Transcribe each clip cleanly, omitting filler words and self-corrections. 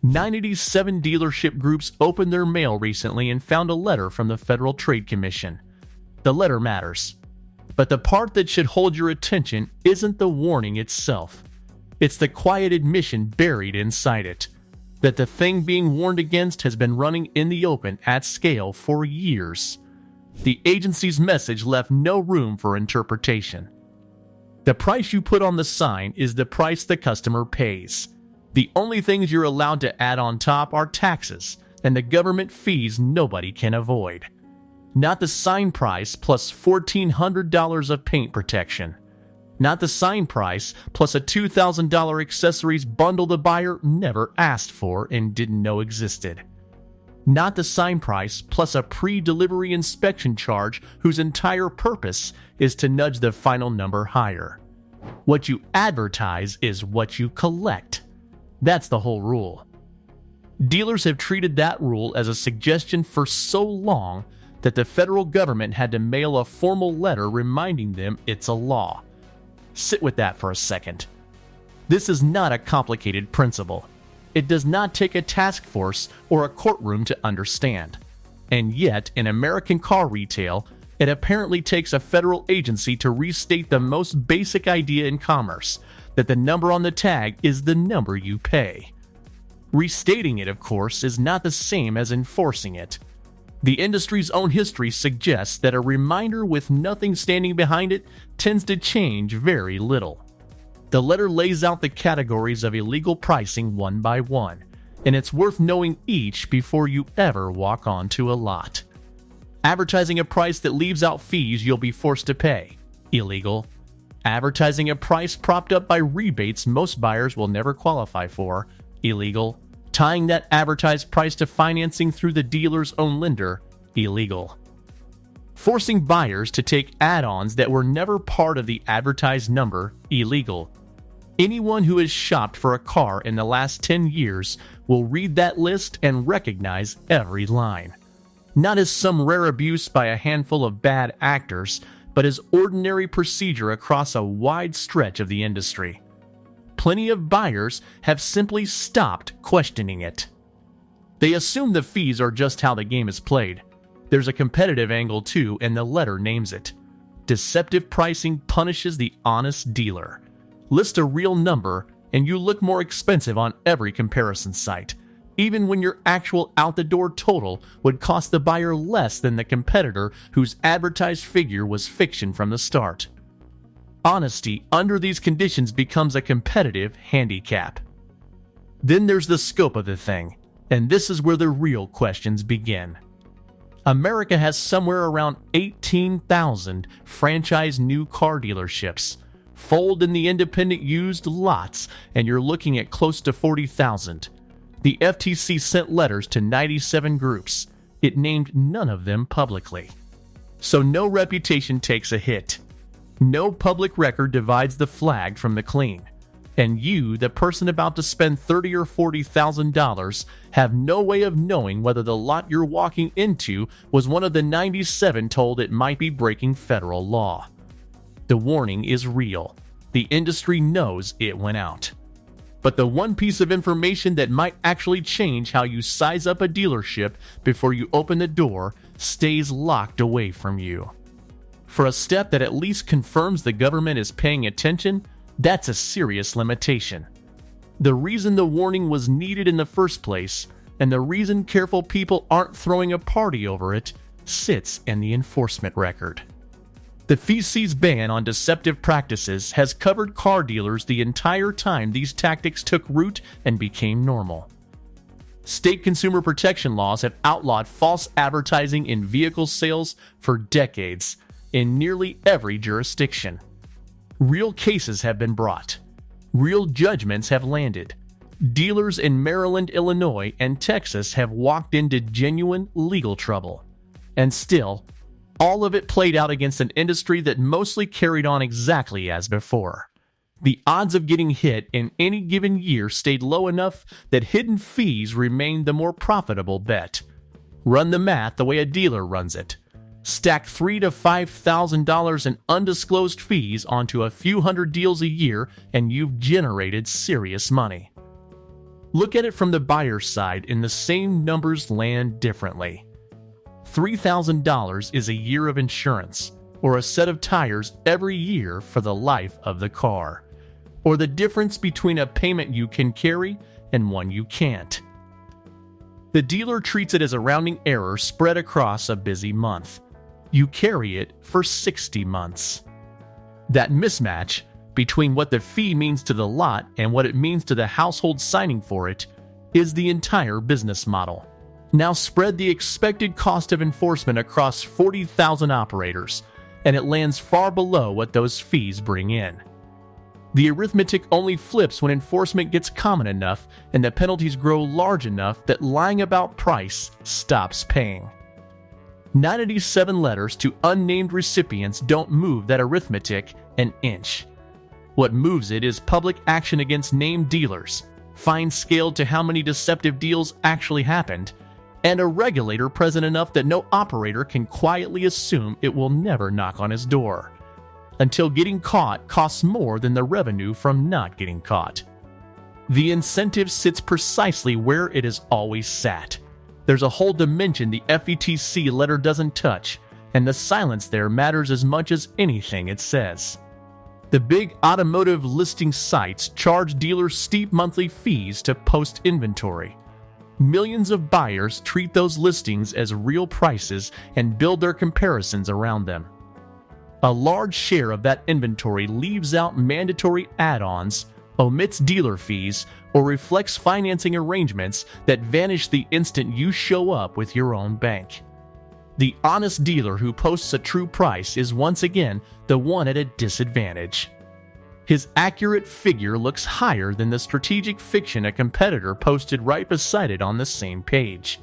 987 dealership groups opened their mail recently and found a letter from the Federal Trade Commission. The letter matters. But the part that should hold your attention isn't the warning itself. It's the quiet admission buried inside it, that the thing being warned against has been running in the open at scale for years. The agency's message left no room for interpretation. The price you put on the sign is the price the customer pays. The only things you're allowed to add on top are taxes and the government fees nobody can avoid. Not the sign price plus $1,400 of paint protection. Not the sign price plus a $2,000 accessories bundle the buyer never asked for and didn't know existed. Not the sign price plus a pre-delivery inspection charge whose entire purpose is to nudge the final number higher. What you advertise is what you collect. That's the whole rule. Dealers have treated that rule as a suggestion for so long that the federal government had to mail a formal letter reminding them it's a law. Sit with that for a second. This is not a complicated principle. It does not take a task force or a courtroom to understand. And yet, in American car retail, it apparently takes a federal agency to restate the most basic idea in commerce, that the number on the tag is the number you pay. Restating it, of course, is not the same as enforcing it. The industry's own history suggests that a reminder with nothing standing behind it tends to change very little. The letter lays out the categories of illegal pricing one by one, and it's worth knowing each before you ever walk onto a lot. Advertising a price that leaves out fees you'll be forced to pay, illegal. Advertising a price propped up by rebates most buyers will never qualify for, illegal. Tying that advertised price to financing through the dealer's own lender, illegal. Forcing buyers to take add-ons that were never part of the advertised number, illegal. Anyone who has shopped for a car in the last 10 years will read that list and recognize every line. Not as some rare abuse by a handful of bad actors, but as ordinary procedure across a wide stretch of the industry. Plenty of buyers have simply stopped questioning it. They assume the fees are just how the game is played. There's a competitive angle too, and the letter names it. Deceptive pricing punishes the honest dealer. List a real number, and you look more expensive on every comparison site, even when your actual out-the-door total would cost the buyer less than the competitor whose advertised figure was fiction from the start. Honesty under these conditions becomes a competitive handicap. Then there's the scope of the thing, and this is where the real questions begin. America has somewhere around 18,000 franchise new car dealerships. Fold in the independent used lots, and you're looking at close to 40,000. The FTC sent letters to 97 groups. It named none of them publicly. So no reputation takes a hit. No public record divides the flagged from the clean. And you, the person about to spend $30,000 or $40,000, have no way of knowing whether the lot you're walking into was one of the 97 told it might be breaking federal law. The warning is real. The industry knows it went out. But the one piece of information that might actually change how you size up a dealership before you open the door stays locked away from you. For a step that at least confirms the government is paying attention, that's a serious limitation. The reason the warning was needed in the first place, and the reason careful people aren't throwing a party over it, sits in the enforcement record. The FTC's ban on deceptive practices has covered car dealers the entire time these tactics took root and became normal. State consumer protection laws have outlawed false advertising in vehicle sales for decades in nearly every jurisdiction. Real cases have been brought. Real judgments have landed. Dealers in Maryland, Illinois, and Texas have walked into genuine legal trouble. And still, all of it played out against an industry that mostly carried on exactly as before. The odds of getting hit in any given year stayed low enough that hidden fees remained the more profitable bet. Run the math the way a dealer runs it. Stack $3,000 to $5,000 in undisclosed fees onto a few hundred deals a year, and you've generated serious money. Look at it from the buyer's side and the same numbers land differently. $3,000 is a year of insurance, or a set of tires every year for the life of the car, or the difference between a payment you can carry and one you can't. The dealer treats it as a rounding error spread across a busy month. You carry it for 60 months. That mismatch between what the fee means to the lot and what it means to the household signing for it is the entire business model. Now spread the expected cost of enforcement across 40,000 operators, and it lands far below what those fees bring in. The arithmetic only flips when enforcement gets common enough and the penalties grow large enough that lying about price stops paying. 97 letters to unnamed recipients don't move that arithmetic an inch. What moves it is public action against named dealers, fines scaled to how many deceptive deals actually happened, and a regulator present enough that no operator can quietly assume it will never knock on his door, until getting caught costs more than the revenue from not getting caught. The incentive sits precisely where it has always sat. There's a whole dimension the FTC letter doesn't touch, and the silence there matters as much as anything it says. The big automotive listing sites charge dealers steep monthly fees to post inventory. Millions of buyers treat those listings as real prices and build their comparisons around them. A large share of that inventory leaves out mandatory add-ons, omits dealer fees, or reflects financing arrangements that vanish the instant you show up with your own bank. The honest dealer who posts a true price is once again the one at a disadvantage. His accurate figure looks higher than the strategic fiction a competitor posted right beside it on the same page.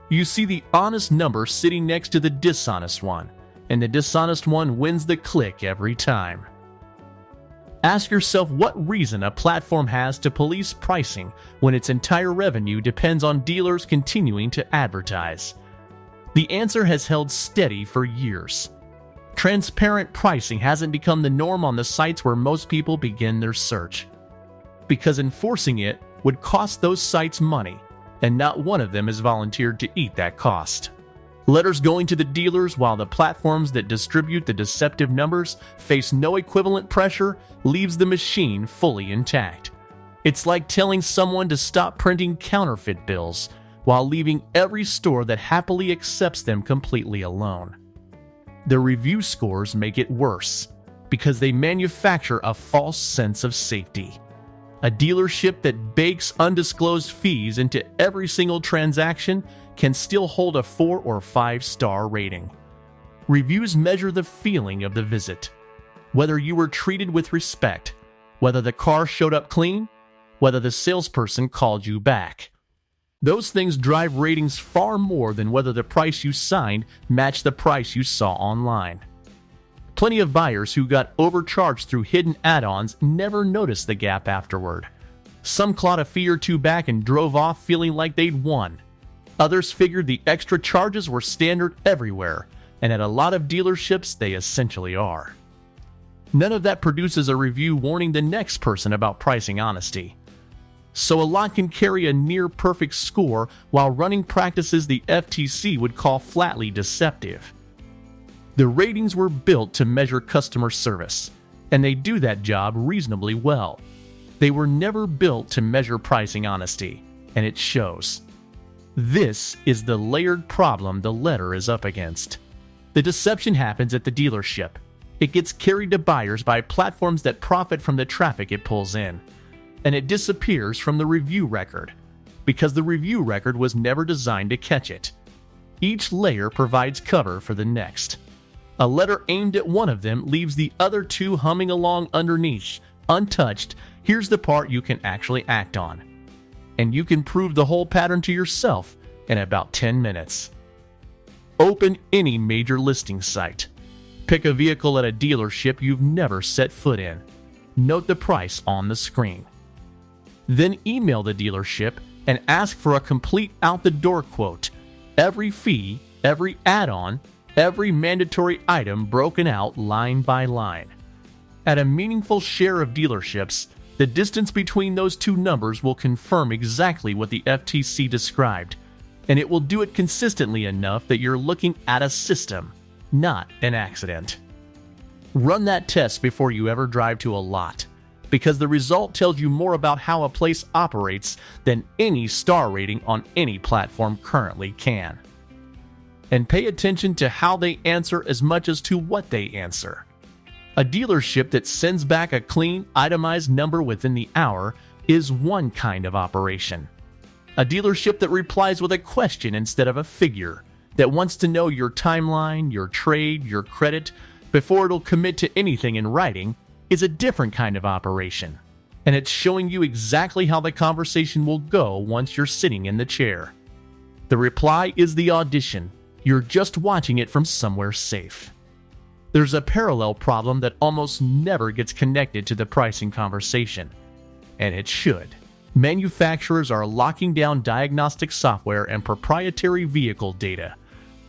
You see the honest number sitting next to the dishonest one, and the dishonest one wins the click every time. Ask yourself what reason a platform has to police pricing when its entire revenue depends on dealers continuing to advertise. The answer has held steady for years. Transparent pricing hasn't become the norm on the sites where most people begin their search, because enforcing it would cost those sites money, and not one of them has volunteered to eat that cost. Letters going to the dealers while the platforms that distribute the deceptive numbers face no equivalent pressure leaves the machine fully intact. It's like telling someone to stop printing counterfeit bills while leaving every store that happily accepts them completely alone. The review scores make it worse because they manufacture a false sense of safety. A dealership that bakes undisclosed fees into every single transaction can still hold a 4 or 5 star rating. Reviews measure the feeling of the visit, whether you were treated with respect, whether the car showed up clean, whether the salesperson called you back. Those things drive ratings far more than whether the price you signed matched the price you saw online. Plenty of buyers who got overcharged through hidden add-ons never noticed the gap afterward. Some clawed a fee or two back and drove off feeling like they'd won. Others figured the extra charges were standard everywhere, and at a lot of dealerships they essentially are. None of that produces a review warning the next person about pricing honesty. So a lot can carry a near-perfect score while running practices the FTC would call flatly deceptive. The ratings were built to measure customer service, and they do that job reasonably well. They were never built to measure pricing honesty, and it shows. This is the layered problem the letter is up against. The deception happens at the dealership. It gets carried to buyers by platforms that profit from the traffic it pulls in. And it disappears from the review record, because the review record was never designed to catch it. Each layer provides cover for the next. A letter aimed at one of them leaves the other two humming along underneath, untouched. Here's the part you can actually act on. And you can prove the whole pattern to yourself in about 10 minutes. Open any major listing site. Pick a vehicle at a dealership you've never set foot in. Note the price on the screen. Then email the dealership and ask for a complete out-the-door quote. Every fee, every add-on, every mandatory item broken out line by line. At a meaningful share of dealerships, The distance between those two numbers will confirm exactly what the FTC described, and it will do it consistently enough that you're looking at a system, not an accident. Run that test before you ever drive to a lot, because the result tells you more about how a place operates than any star rating on any platform currently can. And pay attention to how they answer as much as to what they answer. A dealership that sends back a clean, itemized number within the hour is one kind of operation. A dealership that replies with a question instead of a figure, that wants to know your timeline, your trade, your credit, before it'll commit to anything in writing, is a different kind of operation. And it's showing you exactly how the conversation will go once you're sitting in the chair. The reply is the audition. You're just watching it from somewhere safe. There's a parallel problem that almost never gets connected to the pricing conversation, and it should. Manufacturers are locking down diagnostic software and proprietary vehicle data,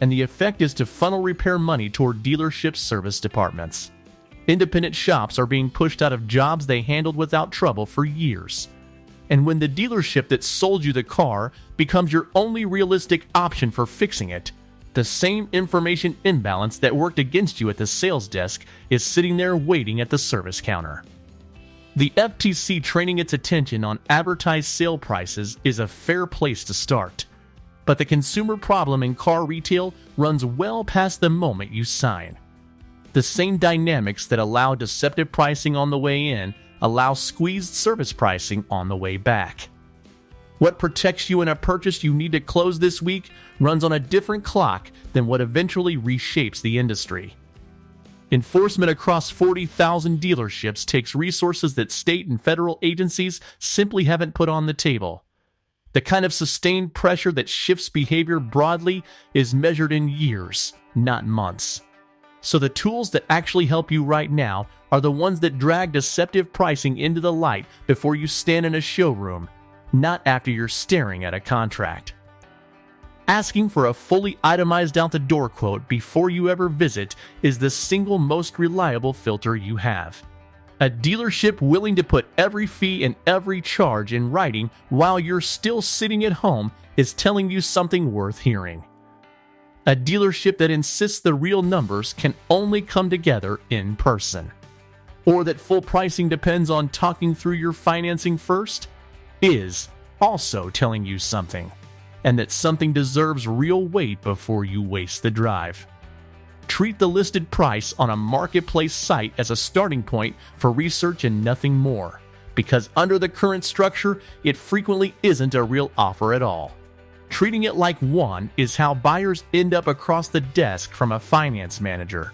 and the effect is to funnel repair money toward dealership service departments. Independent shops are being pushed out of jobs they handled without trouble for years. And when the dealership that sold you the car becomes your only realistic option for fixing it, the same information imbalance that worked against you at the sales desk is sitting there waiting at the service counter. The FTC training its attention on advertised sale prices is a fair place to start. But the consumer problem in car retail runs well past the moment you sign. The same dynamics that allow deceptive pricing on the way in allow squeezed service pricing on the way back. What protects you in a purchase you need to close this week runs on a different clock than what eventually reshapes the industry. Enforcement across 40,000 dealerships takes resources that state and federal agencies simply haven't put on the table. The kind of sustained pressure that shifts behavior broadly is measured in years, not months. So the tools that actually help you right now are the ones that drag deceptive pricing into the light before you stand in a showroom, not after you're staring at a contract. Asking for a fully itemized out-the-door quote before you ever visit is the single most reliable filter you have. A dealership willing to put every fee and every charge in writing while you're still sitting at home is telling you something worth hearing. A dealership that insists the real numbers can only come together in person. Or that full pricing depends on talking through your financing first is also telling you something, and that something deserves real weight before you waste the drive. Treat the listed price on a marketplace site as a starting point for research and nothing more, because under the current structure, it frequently isn't a real offer at all. Treating it like one is how buyers end up across the desk from a finance manager,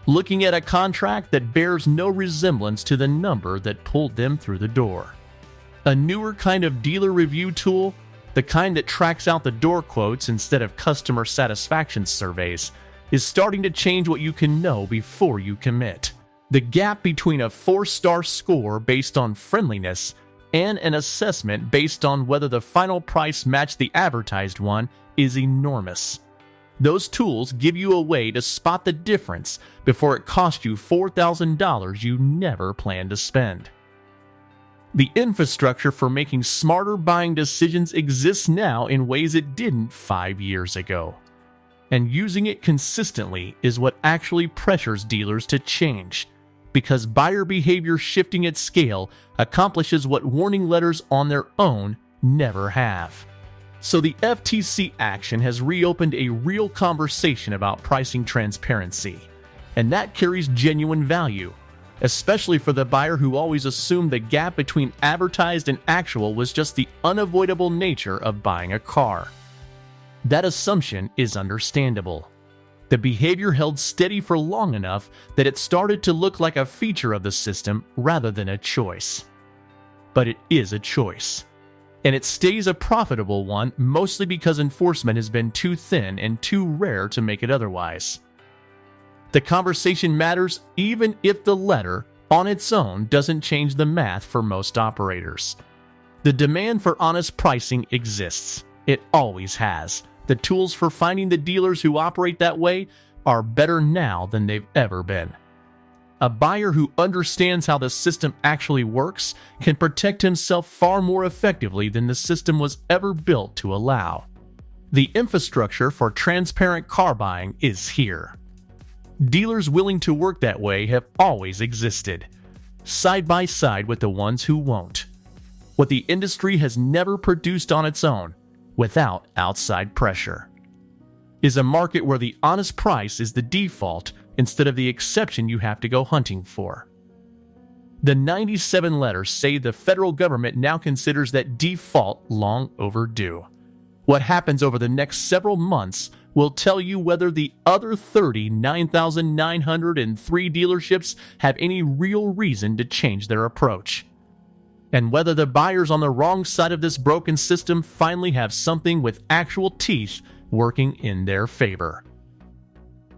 looking at a contract that bears no resemblance to the number that pulled them through the door. A newer kind of dealer review tool, the kind that tracks out the door quotes instead of customer satisfaction surveys, is starting to change what you can know before you commit. The gap between a 4-star score based on friendliness and an assessment based on whether the final price matched the advertised one is enormous. Those tools give you a way to spot the difference before it costs you $4,000 you never planned to spend. The infrastructure for making smarter buying decisions exists now in ways it didn't 5 years ago. And using it consistently is what actually pressures dealers to change, because buyer behavior shifting at scale accomplishes what warning letters on their own never have. So the FTC action has reopened a real conversation about pricing transparency, and that carries genuine value, especially for the buyer who always assumed the gap between advertised and actual was just the unavoidable nature of buying a car. That assumption is understandable. The behavior held steady for long enough that it started to look like a feature of the system rather than a choice. But it is a choice. And it stays a profitable one mostly because enforcement has been too thin and too rare to make it otherwise. The conversation matters even if the letter, on its own, doesn't change the math for most operators. The demand for honest pricing exists. It always has. The tools for finding the dealers who operate that way are better now than they've ever been. A buyer who understands how the system actually works can protect himself far more effectively than the system was ever built to allow. The infrastructure for transparent car buying is here. Dealers willing to work that way have always existed, side by side with the ones who won't. What the industry has never produced on its own, without outside pressure, is a market where the honest price is the default instead of the exception you have to go hunting for. The 97 letters say the federal government now considers that default long overdue. What happens over the next several months will tell you whether the other 39,903 dealerships have any real reason to change their approach, and whether the buyers on the wrong side of this broken system finally have something with actual teeth working in their favor.